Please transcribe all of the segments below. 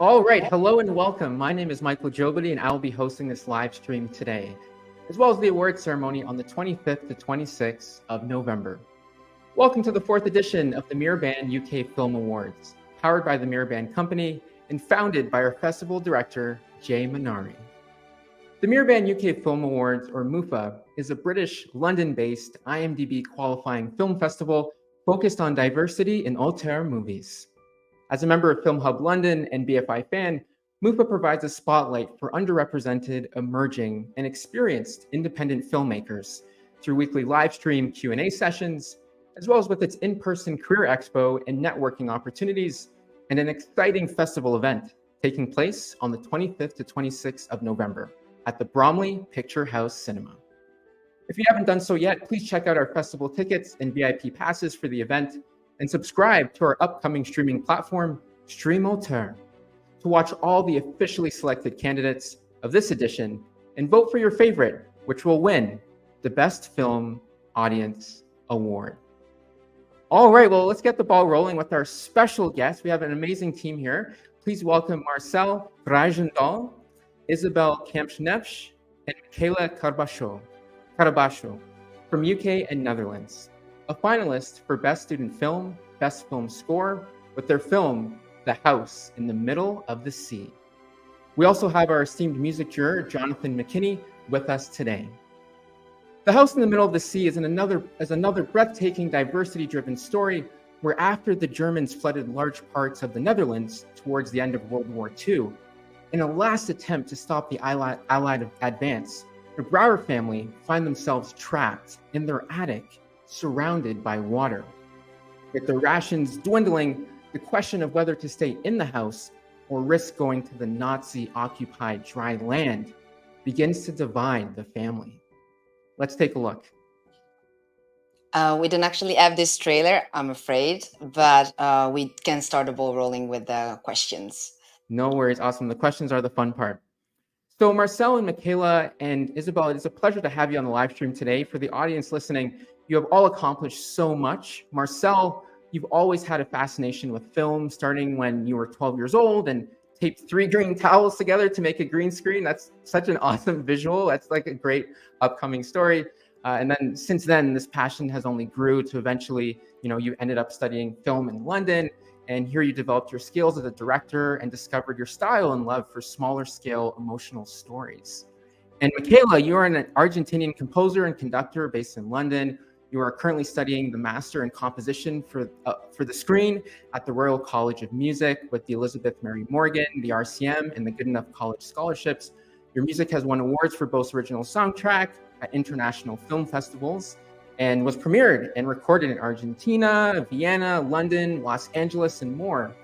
All right, hello and welcome. My name is Michael Jobity, and I will be hosting this live stream today, as well as the award ceremony on the 25th to 26th of November. Welcome to the 4th edition of the Miraband UK Film Awards, powered by the Miraband Company and founded by our festival director, Jay Manari. The Miraband UK Film Awards, or MUFA, is a British, London-based, IMDb qualifying film festival focused on diversity in Auteur movies. As a member of Film Hub London and BFI Fan, MUFA provides a spotlight for underrepresented, emerging, and experienced independent filmmakers through weekly live stream Q&A sessions, as well as with its in-person career expo and networking opportunities, and an exciting festival event taking place on the 25th to 26th of November at the Bromley Picture House Cinema. If you haven't done so yet, please check out our festival tickets and VIP passes for the event, and subscribe to our upcoming streaming platform, Stream Auteur, to watch all the officially selected candidates of this edition and vote for your favorite, which will win the Best Film Audience Award. All right, well, let's get the ball rolling with our special guest. We have an amazing team here. Please welcome Marcel Ruizendaal, Isabel Kempschnepsch, and Micaela Carballo from UK and Netherlands, a finalist for Best Student Film, Best Film Score, with their film, The House in the Middle of the Sea. We also have our esteemed music juror, Jonathan McKinney, with us today. The House in the Middle of the Sea is another breathtaking, diversity-driven story where after the Germans flooded large parts of the Netherlands towards the end of World War II, in a last attempt to stop the Allied advance, the Brouwer family find themselves trapped in their attic, surrounded by water. With their rations dwindling, the question of whether to stay in the house or risk going to the Nazi-occupied dry land begins to divide the family. Let's take a look. We didn't actually have this trailer, I'm afraid, but we can start the ball rolling with the questions. No worries, awesome. The questions are the fun part. So Marcel and Micaela and Isabel, it is a pleasure to have you on the live stream today. For the audience listening, you have all accomplished so much. Marcel, you've always had a fascination with film, starting when you were 12 years old and taped 3 green towels together to make a green screen. That's such an awesome visual. That's like a great upcoming story. And then since then, this passion has only grew to eventually, you ended up studying film in London. And here you developed your skills as a director and discovered your style and love for smaller scale emotional stories. And Micaela, you are an Argentinian composer and conductor based in London. You are currently studying the Master in Composition for the screen at the Royal College of Music with the Elizabeth Mary Morgan, the RCM, and the Good Enough College Scholarships. Your music has won awards for both original soundtrack at international film festivals and was premiered and recorded in Argentina, Vienna, London, Los Angeles, and more.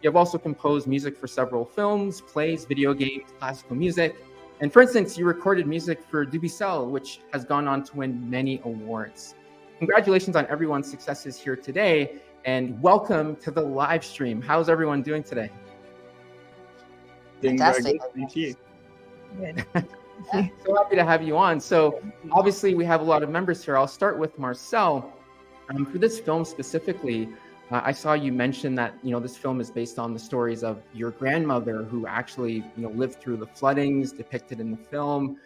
You have also composed music for several films, plays, video games, classical music. And for instance, you recorded music for Dubussel, which has gone on to win many awards. Congratulations on everyone's successes here today, and welcome to the live stream. How's everyone doing today? Doing very good, thank you. So happy to have you on. So obviously we have a lot of members here. I'll start with Marcel. For this film specifically, I saw you mention that this film is based on the stories of your grandmother who actually lived through the floodings depicted in the film.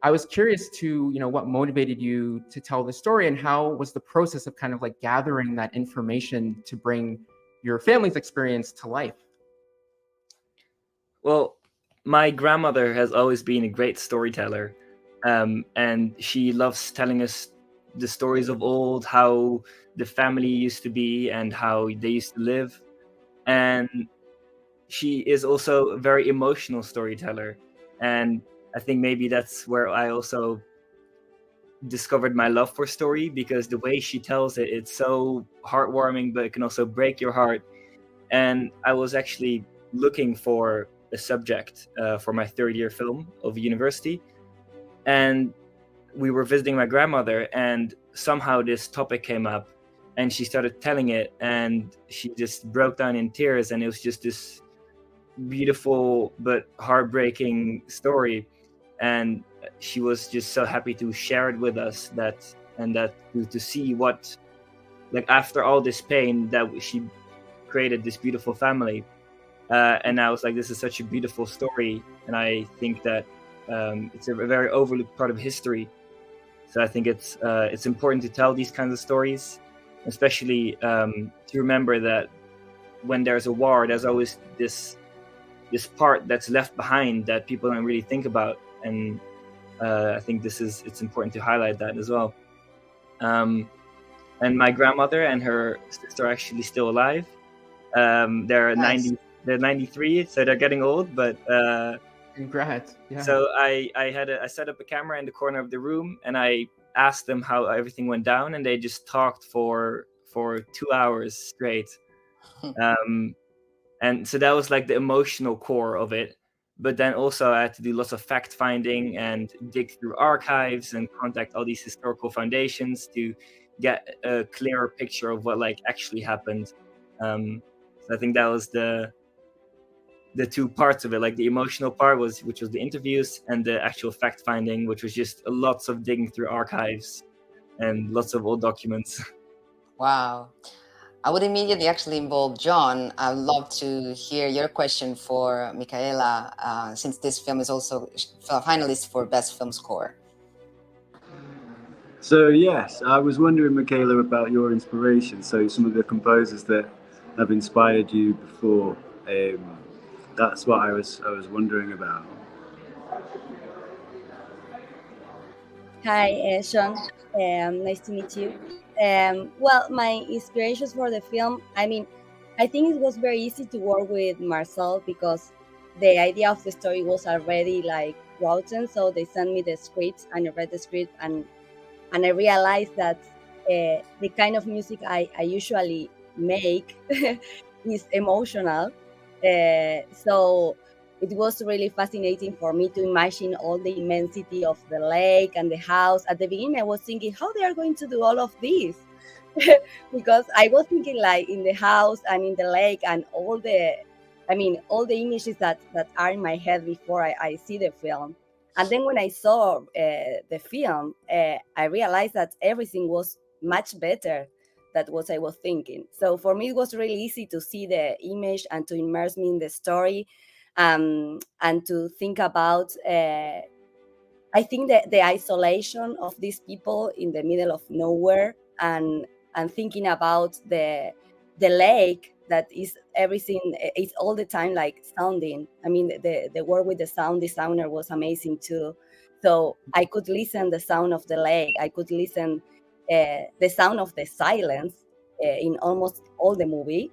I was curious to what motivated you to tell the story, and how was the process of kind of like gathering that information to bring your family's experience to life? Well, my grandmother has always been a great storyteller, and she loves telling us the stories of old, how the family used to be and how they used to live. and she is also a very emotional storyteller. And I think maybe that's where I also discovered my love for story, because the way she tells it, it's so heartwarming, but it can also break your heart. And I was actually looking for a subject for my third year film of university, and we were visiting my grandmother, and somehow this topic came up, and she started telling it, and she just broke down in tears, and it was just this beautiful but heartbreaking story. And she was just so happy to share it with us, that to see what, like, after all this pain, that she created this beautiful family. And I was like, this is such a beautiful story, and I think that it's a very overlooked part of history. So I think it's important to tell these kinds of stories, especially to remember that when there's a war, there's always this part that's left behind that people don't really think about. And I think it's important to highlight that as well. And my grandmother and her sister are actually still alive. They're Nice. they're 93, so they're getting old, but Congrats. Yeah. so I set up a camera in the corner of the room, and I asked them how everything went down, and they just talked for 2 hours straight. And so that was like the emotional core of it. But then also I had to do lots of fact finding and dig through archives and contact all these historical foundations to get a clearer picture of what like actually happened. So I think that was the two parts of it, like the emotional part which was the interviews, and the actual fact finding, which was just lots of digging through archives and lots of old documents. Wow. I would immediately actually involve John. I'd love to hear your question for Micaela, since this film is also a finalist for Best Film Score. So yes, I was wondering, Micaela, about your inspiration. So some of the composers that have inspired you before. That's what I was wondering about. Hi, Sean. Nice to meet you. Well, my inspirations for the film, I mean, I think it was very easy to work with Marcel because the idea of the story was already like written. So they sent me the script, and I read the script, and I realized that the kind of music I usually make is emotional. So it was really fascinating for me to imagine all the immensity of the lake and the house. At the beginning, I was thinking how they are going to do all of this. Because I was thinking like in the house and in the lake and all the images that are in my head before I see the film. And then when I saw the film, I realized that everything was much better than what I was thinking. So for me, it was really easy to see the image and to immerse me in the story, and to think about, I think that the isolation of these people in the middle of nowhere, and thinking about the lake that is everything, it's all the time like sounding. I mean, the work with the sound designer was amazing too. So I could listen the sound of the lake, I could listen the sound of the silence in almost all the movie.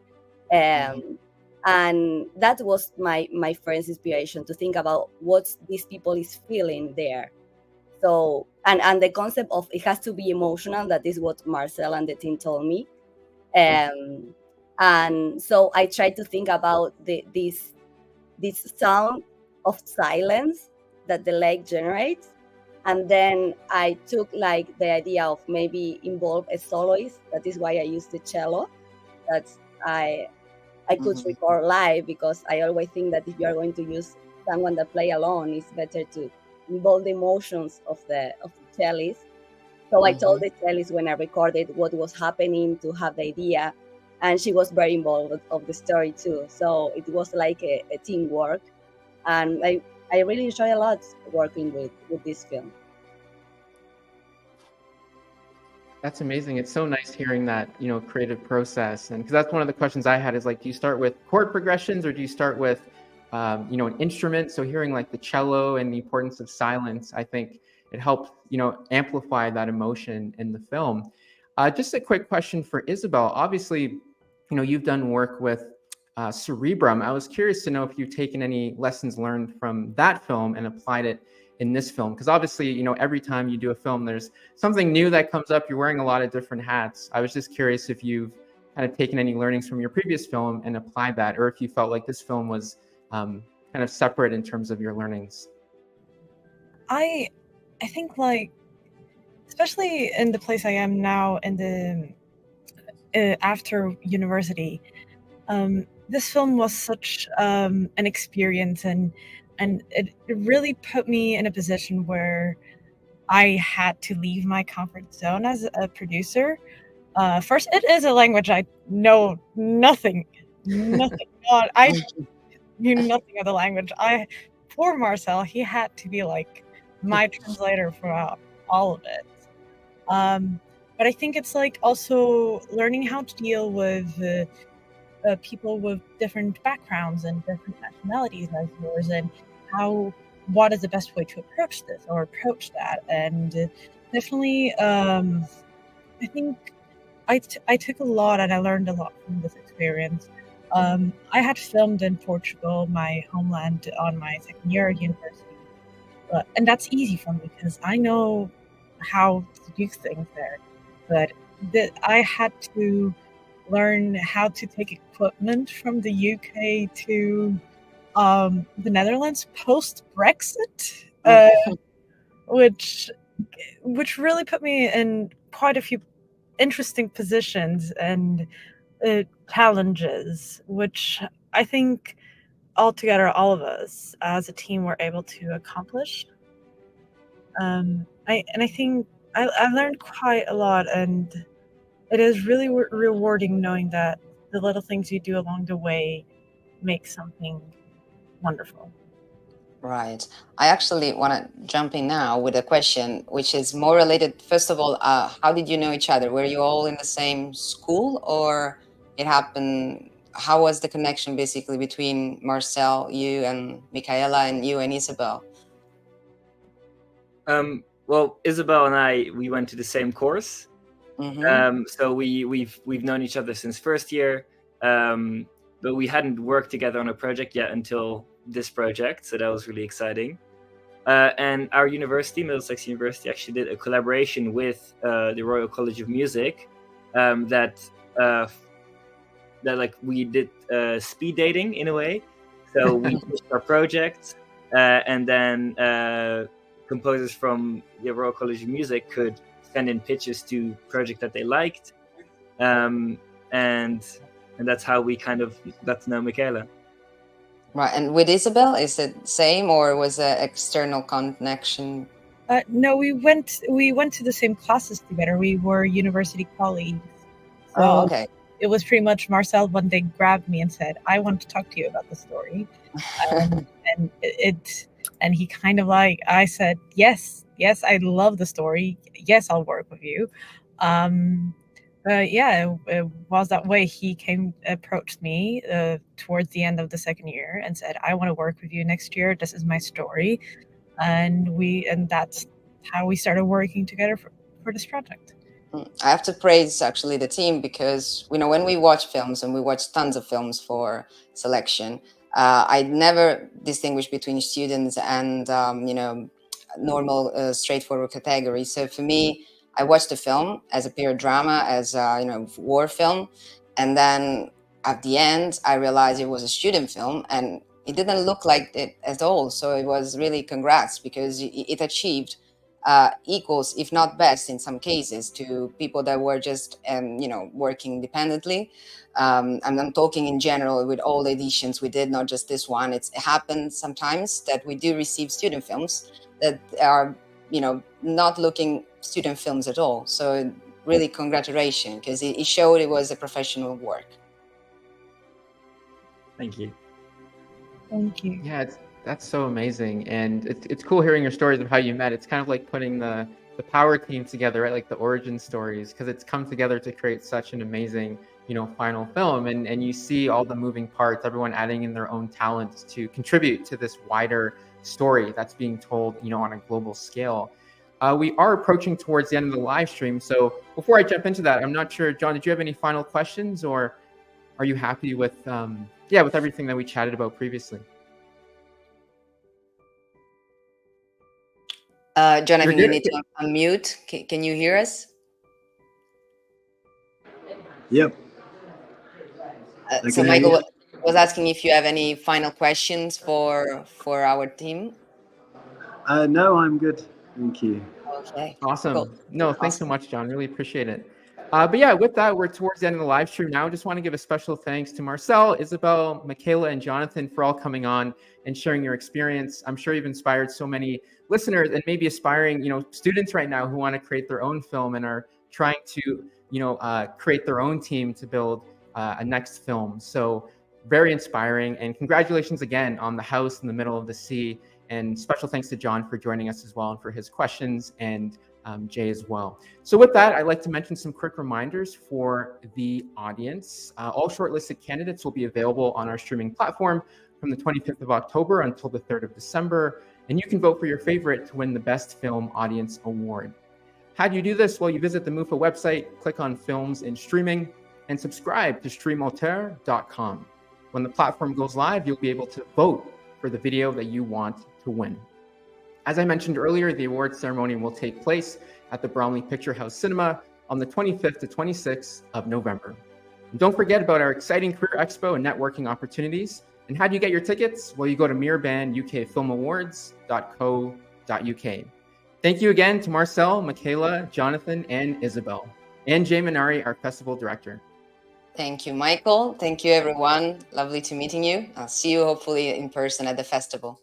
And that was my friend's inspiration, to think about what these people is feeling there. So and the concept of it has to be emotional, that is what Marcel and the team told me. And so I tried to think about this sound of silence that the lake generates. And then I took like the idea of maybe involve a soloist. That is why I used the cello. That I could record live, because I always think that if you are going to use someone that play alone, it's better to involve the emotions of the cellist. So I told the cellist when I recorded what was happening, to have the idea, and she was very involved of the story too. So it was like a teamwork, and I really enjoy a lot working with this film. That's amazing. It's so nice hearing that, creative process. And because that's one of the questions I had, is like, do you start with chord progressions, or do you start with, an instrument? So hearing like the cello and the importance of silence, I think it helped, amplify that emotion in the film. Just a quick question for Isabel. Obviously, you've done work with Cerebrum. I was curious to know if you've taken any lessons learned from that film and applied it in this film, because obviously, you know, every time you do a film, there's something new that comes up. You're wearing a lot of different hats. I was just curious if you've kind of taken any learnings from your previous film and applied that, or if you felt like this film was kind of separate in terms of your learnings. I think, like, especially in the place I am now in the after university, this film was such an experience, and it really put me in a position where I had to leave my comfort zone as a producer. First, it is a language I know nothing. I knew nothing of the language. Poor Marcel, he had to be like my translator throughout all of it. But I think it's like also learning how to deal with people with different backgrounds and different nationalities as yours, and what is the best way to approach this or approach that. And definitely, I think I took a lot and I learned a lot from this experience. I had filmed in Portugal, my homeland, on my second year at university. And that's easy for me because I know how to do things there. But I had to learn how to take equipment from the UK to the Netherlands post-Brexit, which really put me in quite a few interesting positions and challenges, which I think altogether all of us as a team were able to accomplish. I think I learned quite a lot, and it is really rewarding knowing that the little things you do along the way make something wonderful. Right. I actually want to jump in now with a question, which is more related. First of all, how did you know each other? Were you all in the same school, or it happened? How was the connection basically between Marcel, you, and Micaela, and you and Isabel? Well, Isabel and we went to the same course. Mm-hmm. So we've known each other since first year, but we hadn't worked together on a project yet until this project. So that was really exciting. And our university, Middlesex University, actually did a collaboration with the Royal College of Music that like we did speed dating in a way. So we pitched our project, and then composers from the Royal College of Music could send in pitches to projects that they liked, and that's how we kind of got to know Micaela. Right. And with Isabel, is it same, or was it external connection? No, we went to the same classes together. We were university colleagues. So Oh, okay. It was pretty much Marcel one day grabbed me and said, "I want to talk to you about the story," and he kind of like, I said, yes, I love the story. Yes, I'll work with you. It was that way. He approached me towards the end of the second year and said, "I want to work with you next year. This is my story," and that's how we started working together for this project. I have to praise actually the team, because when we watch films, and we watch tons of films for selection, I never distinguish between students and normal straightforward category. So for me, I watched the film as a period drama, as a war film, and then at the end I realized it was a student film, and it didn't look like it at all. So it was really congrats, because it achieved equals, if not best in some cases, to people that were just working independently. I'm talking in general with all the editions we did, not just this one. It happens sometimes that we do receive student films that are not looking student films at all. So really congratulations, because it showed it was a professional work. Thank you. Thank you. Yeah, that's so amazing, and it's cool hearing your stories of how you met. It's kind of like putting the power team together, right? Like the origin stories, because it's come together to create such an amazing final film, and you see all the moving parts, everyone adding in their own talents to contribute to this wider story that's being told on a global scale. We are approaching towards the end of the live stream, so before I jump into that, I'm not sure, John, did you have any final questions, or are you happy with yeah, with everything that we chatted about previously. Jonathan, you need to unmute. Can you hear us? Yep. So Michael was asking if you have any final questions for our team. No, I'm good. Thank you. Okay. Awesome. Cool. No, thanks so much, John. Really appreciate it. But yeah, with that, we're towards the end of the live stream now. I just want to give a special thanks to Marcel, Isabel, Micaela, and Jonathan for all coming on and sharing your experience. I'm sure you've inspired so many listeners and maybe aspiring, students right now who want to create their own film and are trying to, create their own team to build a next film. So very inspiring, and congratulations again on The House in the Middle of the Sea. And special thanks to John for joining us as well and for his questions, and Jay as well. So with that, I'd like to mention some quick reminders for the audience. All shortlisted candidates will be available on our streaming platform from the 25th of October until the 3rd of December, and you can vote for your favorite to win the Best Film Audience Award. How do you do this? Well, you visit the MUFA website, click on Films and Streaming, and subscribe to streamauteur.com. When the platform goes live, you'll be able to vote for the video that you want to win. As I mentioned earlier, the awards ceremony will take place at the Bromley Picture House Cinema on the 25th to 26th of November. And don't forget about our exciting Career Expo and networking opportunities. And how do you get your tickets? Well, you go to mirrorbanukfilmawards.co.uk. Thank you again to Marcel, Micaela, Jonathan, and Isabel, and Jay Minari, our festival director. Thank you, Michael. Thank you, everyone. Lovely to meeting you. I'll see you hopefully in person at the festival.